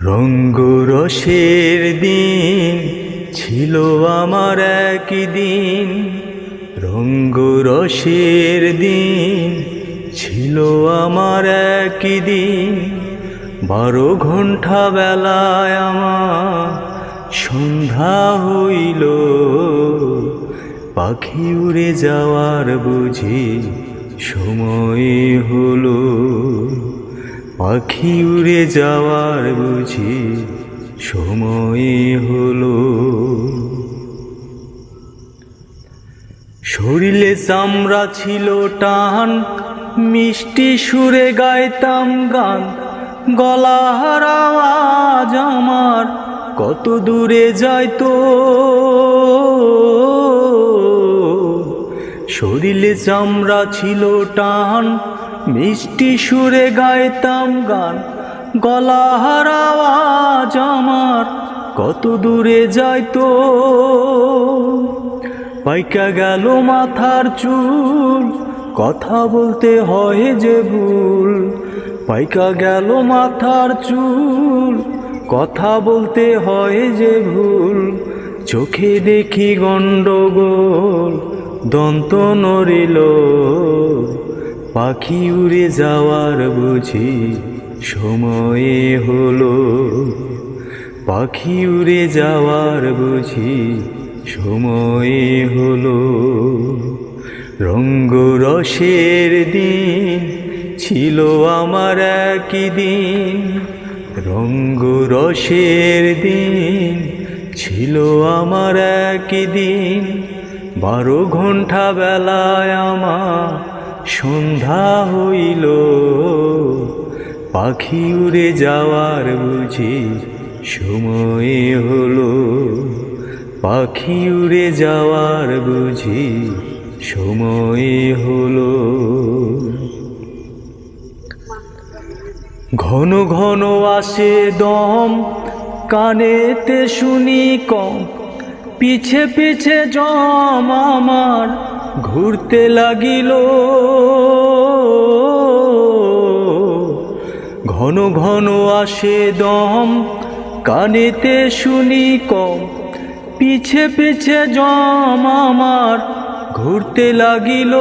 রঙ্গরসের দিন ছিল আমার একদিন, রঙ্গরসের দিন ছিল আমার একদিন। 12 ঘণ্টা বেলায় আমার সন্ধ্যা হইল, পাখি উড়ে যাওয়ার বুঝি সময় হলো, পাখি উড়ে যাওয়ার বুঝি সময় হলো। শরীরে চামড়া ছিল টান, মিষ্টি সুরে গাইতাম গান, গলার আওয়াজ আমার কত দূরে যাইতো। শরীরে চামড়া ছিল টান, মিষ্টি সুরে গাইতাম গান, গলার আওয়াজ আমার কত দূরে যাইতো। পাইকা গেল মাথার চুল, কথা বলতে হয় যে ভুল। পাইকা গেল মাথার চুল, কথা বলতে হয় যে ভুল। চোখে দেখি গন্ডগোল, দন্ত নড়িল, পাখি উড়ে যাওয়ার বুঝি সময় হলো, পাখি উড়ে যাওয়ার বুঝি সময় হলো। রঙ্গরসের দিন ছিল আমার একদিন, রঙ্গরসের দিন ছিল আমার একদিন। 12 ঘণ্টা বেলায় আমার সন্ধ্যা হইল, পাখি উড়ে যাওয়ার বুঝি সময় হলো, পাখি উড়ে যাওয়ার বুঝি সময় হলো। ঘন ঘন আসে দম, কানেতে শুনি কম, পিছে পিছে জম আমার ঘুরতে লাগিল। ঘন ঘন আসে দম, কানেতে শুনি কম, পিছে পিছে জম আমার ঘুরতে লাগিল।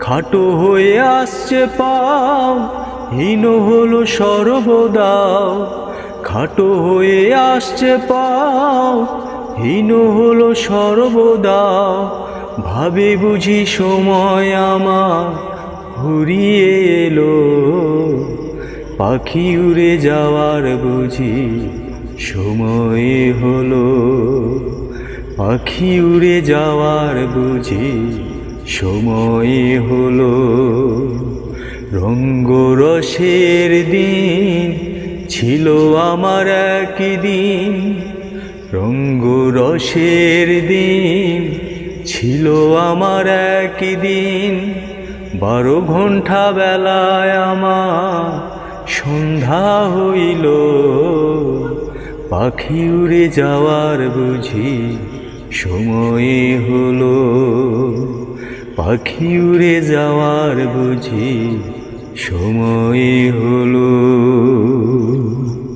খাটো হয়ে আসছে পাও, হীন হলো সর্বদাও। খাটো হয়ে আসছে পাও, হীন হলো সর্বদাও। ভাবে বুঝি সময় আমার ঘুরিয়ে এলো, পাখি উড়ে যাওয়ার বুঝি সময় হলো, পাখি উড়ে যাওয়ার বুঝি সময় হলো। রঙ্গরসের দিন ছিল আমার একদিন, রঙ্গরসের দিন ছিল আমার একদিন। 12 ঘণ্টা বেলায় আমার সন্ধ্যা হইল, পাখি উড়ে যাওয়ার বুঝি সময় হলো, পাখি উড়ে যাওয়ার বুঝি সময় হলো।